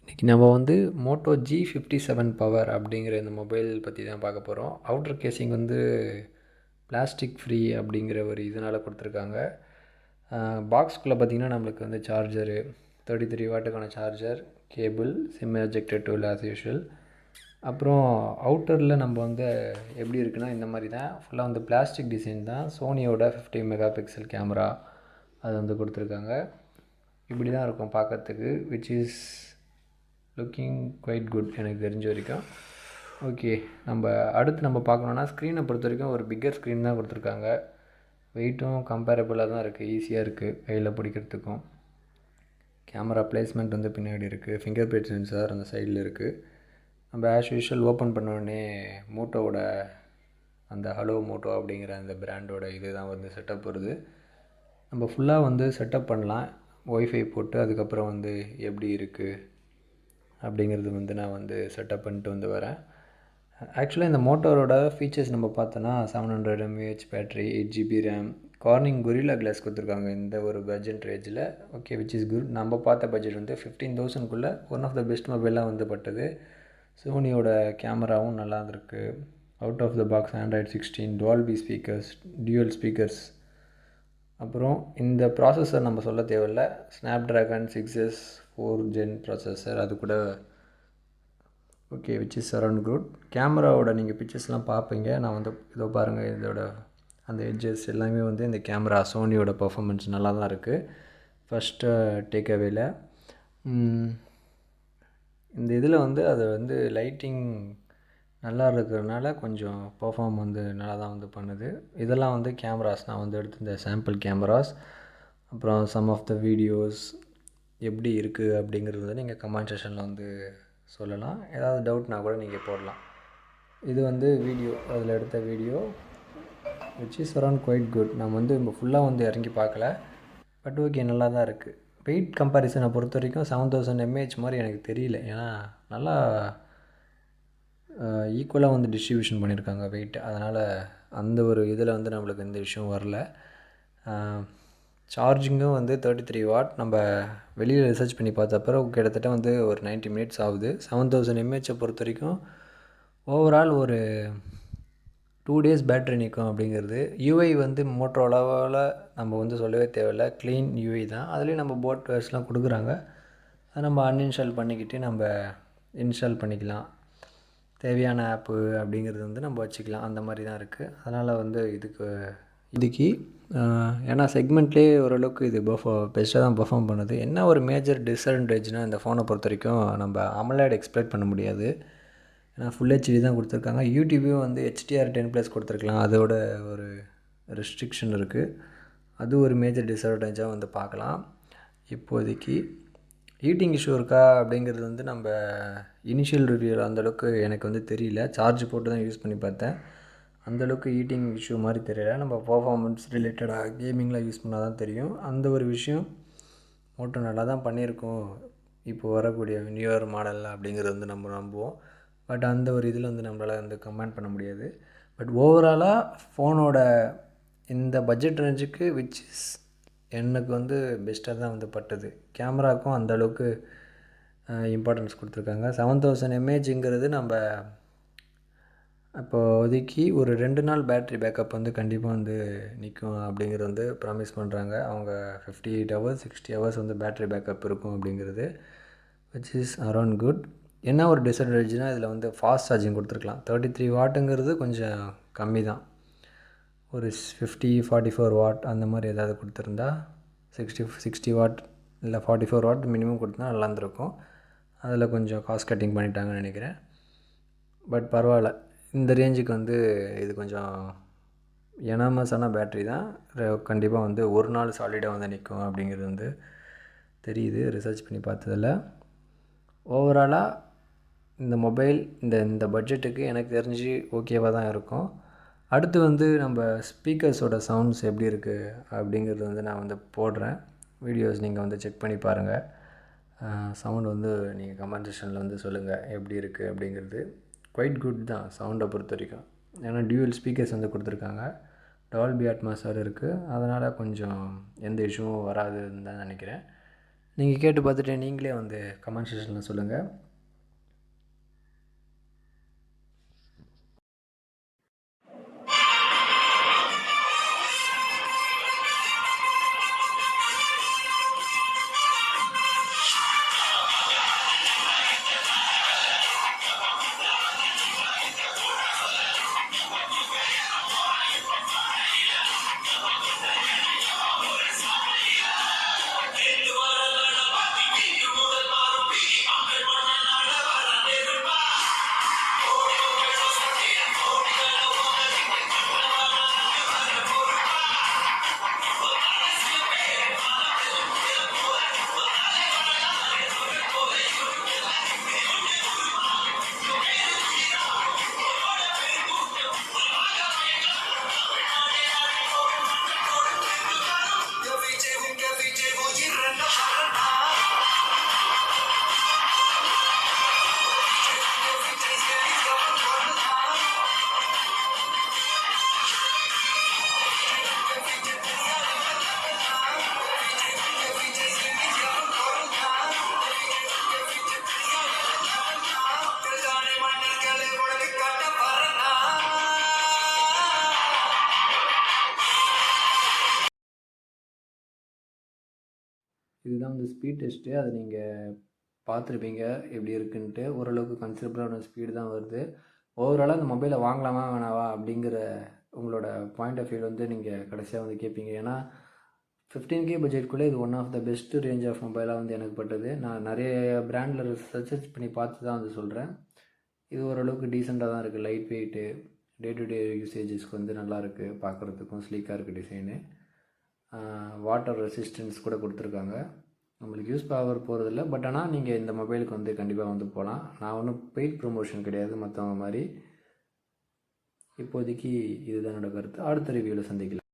இன்றைக்கி நம்ம வந்து மோட்டோ G57 பவர் அப்படிங்கிற இந்த மொபைல் பற்றி தான் பார்க்க போகிறோம். அவுட்டர் கேசிங் வந்து பிளாஸ்டிக் ஃப்ரீ அப்படிங்கிற ஒரு இதனால் கொடுத்துருக்காங்க. பாக்ஸ்குள்ளே பார்த்திங்கன்னா நம்மளுக்கு வந்து சார்ஜரு 33 வாட்டுக்கான charger, cable, SIM ejected tool as usual. அப்புறம் அவுட்டரில் நம்ம வந்து எப்படி இருக்குன்னா இந்த மாதிரி தான் ஃபுல்லாக வந்து பிளாஸ்டிக் டிசைன் தான். சோனியோட 50 மெகா பிக்சல் கேமரா அது வந்து கொடுத்துருக்காங்க. இப்படி தான் இருக்கும் பார்க்கறதுக்கு, which is looking quite good எனக்கு தெரிஞ்ச வரைக்கும். ஓகே, அடுத்து நம்ம பார்க்கணுன்னா ஸ்க்ரீனை பொறுத்த வரைக்கும் ஒரு பிக்கர் ஸ்க்ரீன் தான் கொடுத்துருக்காங்க. வெயிட்டும் கம்பேரபிளாக தான் இருக்குது, ஈஸியாக இருக்குது கையில் பிடிக்கிறதுக்கும். கேமரா பிளேஸ்மெண்ட் வந்து பின்னாடி இருக்குது. ஃபிங்கர் பிரிண்ட் சென்சார் அந்த சைடில் இருக்குது. நம்ம ஆஸ் யூஷுவல் ஓப்பன் பண்ண உடனே மோட்டோவோட அந்த ஹலோ மோட்டோ அப்படிங்கிற அந்த பிராண்டோட இது தான் வந்து செட்டப் வருது. நம்ம ஃபுல்லாக வந்து செட்டப் பண்ணலாம் ஒய்ஃபை போட்டு. அதுக்கப்புறம் வந்து எப்படி இருக்குது அப்படிங்கிறது வந்து நான் வந்து செட்டப் பண்ணிட்டு வந்து வரேன். ஆக்சுவலாக இந்த மோட்டோரோட ஃபீச்சர்ஸ் நம்ம பார்த்தோன்னா 700 mAh battery, 8GB RAM, Corning Gorilla Glass கொடுத்துருக்காங்க இந்த ஒரு பட்ஜெட் ரேஞ்சில். Okay, which is good. நம்ம பார்த்த பட்ஜெட் வந்து 15,000க்குள்ளே ஒன் ஆஃப் த பெஸ்ட் மொபைலாக வந்து பட்டது. சோனியோட கேமராவும் நல்லா இருந்திருக்கு. Out of the box Android 16, Dolby speakers, dual speakers. அப்புறம் இந்த ப்ராசஸர் நம்ம சொல்ல தேவையில்ல, Snapdragon 6S 4th Gen processor அது கூட. Okay, which is around good. கேமராவோட நீங்கள் பிக்சர்ஸ்லாம் பார்ப்பீங்க. நான் வந்து இதோ பாருங்கள், இதோட அந்த எட்ஜஸ் எல்லாமே வந்து இந்த கேமரா சோனியோட பர்ஃபார்மன்ஸ் நல்லா தான் இருக்குது. ஃபஸ்ட்டு டேக்அவேல இந்த இதில் வந்து அது வந்து லைட்டிங் நல்லா இருக்கிறதுனால கொஞ்சம் பர்ஃபார்ம் வந்து நல்லா தான் வந்து பண்ணுது. இதெல்லாம் வந்து கேமராஸ் நான் வந்து எடுத்து இந்த சாம்பிள் கேமராஸ். அப்புறம் சம் ஆஃப் த வீடியோஸ் எப்படி இருக்குது அப்படிங்கிறது வந்து நீங்கள் கமெண்ட் செக்ஷனில் வந்து சொல்லலாம். ஏதாவது டவுட்னா கூட நீங்கள் போடலாம். இது வந்து வீடியோ, அதில் எடுத்த video which is around quite good. நம்ம வந்து இப்போ ஃபுல்லாக வந்து இறங்கி பார்க்கல, பட் ஓகே நல்லா தான் இருக்குது. வெயிட் கம்பேரிசனை பொறுத்த வரைக்கும் 7000 mAh மாதிரி எனக்கு தெரியல. ஏன்னா நல்லா ஈக்குவலாக வந்து டிஸ்ட்ரிபியூஷன் பண்ணியிருக்காங்க வெயிட். அதனால் அந்த ஒரு இதில் வந்து நம்மளுக்கு எந்த இஷ்யூவும் வரல. சார்ஜிங்கும் வந்து 33 வாட். நம்ம வெளியில் ரிசர்ச் பண்ணி பார்த்தப்போ கிட்டத்தட்ட வந்து ஒரு 90 மினிட்ஸ் ஆகுது. 7000 mAh பொறுத்த வரைக்கும் ஓவரால் ஒரு 2 days பேட்ரி நிற்கும் அப்படிங்கிறது. யூஐ வந்து மோட்டோரோலாவில் நம்ம வந்து சொல்லவே தேவையில்லை, க்ளீன் யூஐ தான். அதுலேயும் நம்ம போட் வேர்ஸ்லாம் கொடுக்குறாங்க. அதை நம்ம அன்இன்ஸ்டால் பண்ணிக்கிட்டு நம்ம இன்ஸ்டால் பண்ணிக்கலாம். தேவையான ஆப்பு அப்படிங்கிறது வந்து நம்ம வச்சுக்கலாம். அந்த மாதிரி தான் இருக்குது. அதனால் வந்து இதுக்கு ஏன்னா செக்மெண்ட்லேயே ஓரளவுக்கு இது பெஸ்ட்டாக தான் பர்ஃபார்ம் பண்ணுது. என்ன ஒரு மேஜர் டிஸ்அட்வான்டேஜ்னால் இந்த ஃபோனை பொறுத்த வரைக்கும் நம்ம AMOLED எக்ஸ்பெக்ட் பண்ண முடியாது. ஏன்னா ஃபுல் ஹெச்டி தான் கொடுத்துருக்காங்க. யூடியூபையும் வந்து HDR10+ கொடுத்துருக்கலாம். அதோட ஒரு ரெஸ்ட்ரிக்ஷன் இருக்குது. அது ஒரு மேஜர் டிஸ்அட்வான்டேஜாக வந்து பார்க்கலாம். இப்போதைக்கு ஹீட்டிங் இஷ்யூ இருக்கா அப்படிங்கிறது வந்து நம்ம இனிஷியல் ரிவ்யூவில் அந்தளவுக்கு எனக்கு வந்து தெரியல. சார்ஜ் போட்டு தான் யூஸ் பண்ணி பார்த்தேன். அந்தளவுக்கு ஹீட்டிங் இஷ்யூ மாதிரி தெரியல. நம்ம பர்ஃபார்மன்ஸ் ரிலேட்டடாக கேமிங்லாம் யூஸ் பண்ணால் தான் தெரியும். அந்த ஒரு விஷயம் மோட்டோ நல்லா தான் பண்ணியிருக்கோம் இப்போ வரக்கூடிய நியூயர் மாடல் அப்படிங்கிறது வந்து நம்ம நம்புவோம். பட் அந்த ஒரு இதில் வந்து நம்மளால் வந்து கமெண்ட் பண்ண முடியாது. பட் ஓவராலாக ஃபோனோட இந்த பட்ஜெட் ரேஞ்சுக்கு விச் இஸ் எனக்கு வந்து பெஸ்ட்டாக தான் வந்து பட்டது. கேமராவுக்கும் அந்தளவுக்கு இம்பார்ட்டன்ஸ் கொடுத்துருக்காங்க. 7000 mAhங்கிறது நம்ம இப்போதைக்கு ஒரு 2 நாள் பேட்ரி பேக்கப் வந்து கண்டிப்பாக வந்து நிற்கும் அப்படிங்கிறது வந்து ப்ராமிஸ் பண்ணுறாங்க. அவங்க 58 hours 60 hours வந்து பேட்ரி பேக்கப் இருக்கும் அப்படிங்கிறது, விச் இஸ் அரவுண்ட் குட். என்ன ஒரு டிஸ்அட்வான்டேஜ்னால் இதில் வந்து ஃபாஸ்ட் சார்ஜிங் கொடுத்துருக்கலாம். 33 வாட்டுங்கிறது கொஞ்சம் கம்மி தான். ஒரு 44 வாட் அந்த மாதிரி ஏதாவது கொடுத்துருந்தா 60 வாட் இல்லை 44 வாட் மினிமம் கொடுத்தா நல்லா இருந்திருக்கும். அதில் கொஞ்சம் காஸ்ட் கட்டிங் பண்ணிட்டாங்கன்னு நினைக்கிறேன். பட் பரவாயில்ல, இந்த ரேஞ்சுக்கு வந்து இது கொஞ்சம் எனாமஸான பேட்ரி தான். கண்டிப்பாக வந்து ஒரு நாள் சாலிடாக வந்து நிற்கும் அப்படிங்கிறது வந்து தெரியுது ரிசர்ச் பண்ணி பார்த்ததில். ஓவராலாக இந்த மொபைல் இந்த பட்ஜெட்டுக்கு எனக்கு தெரிஞ்சு ஓகேவாக தான் இருக்கும். அடுத்து வந்து நம்ம ஸ்பீக்கர்ஸோட சவுண்ட்ஸ் எப்படி இருக்குது அப்படிங்கிறது வந்து நான் வந்து போடுறேன். வீடியோஸ் நீங்கள் வந்து செக் பண்ணி பாருங்கள். சவுண்ட் வந்து நீங்கள் கமெண்ட் செக்ஷனில் வந்து சொல்லுங்கள் எப்படி இருக்குது அப்படிங்கிறது. குவைட் குட் தான் சவுண்டை பொறுத்த வரைக்கும். ஏன்னா டியூவல் ஸ்பீக்கர்ஸ் வந்து கொடுத்துருக்காங்க. டால்பி அட்மாஸ் இருக்குது. அதனால் கொஞ்சம் எந்த இஷ்யூவும் வராதுன்னு தான் நினைக்கிறேன். நீங்கள் கேட்டு பார்த்துட்டு நீங்களே வந்து கமெண்ட் செக்ஷனில் சொல்லுங்கள். இதுதான் வந்து ஸ்பீட் டெஸ்ட்டு. அதை நீங்கள் பார்த்துருப்பீங்க எப்படி இருக்குன்ட்டு. ஓரளவுக்கு கன்சிடபிளான ஸ்பீடு தான் வருது. ஓவராலாக அந்த மொபைலை வாங்கலாமா வேணாவா அப்படிங்கிற உங்களோட பாயிண்ட் ஆஃப் வியூ வந்து நீங்கள் கடைசியாக வந்து கேட்பீங்க. ஏன்னா 15K பட்ஜெட்குள்ளே இது one of the best range of மொபைலாக வந்து எனக்கு பட்டது. நான் நிறைய பிராண்டில் சர்ச் பண்ணி பார்த்து தான் வந்து சொல்கிறேன். இது ஓரளவுக்கு டீசெண்டாக தான் இருக்குது. Light weight, day to day யூசேஜஸ்க்கு வந்து நல்லாயிருக்கு. பார்க்குறதுக்கும் ஸ்லீக்காக இருக்குது டிசைனு. வாட்டர் ரெசிஸ்டன்ஸ் கூட கொடுத்துருக்காங்க. நம்மளுக்கு யூஸ் பவர் போகிறதில்ல. பட் ஆனால் நீங்கள் இந்த மொபைலுக்கு வந்து கண்டிப்பாக வந்து போகலாம். நான் ஒன்றும் பெய்ட் ப்ரொமோஷன் கிடையாது மற்றவங்க மாதிரி. இப்போதைக்கு இதுதான் என்னோடய கருத்து. அடுத்த ரிவ்யூவில் சந்திக்கலாம்.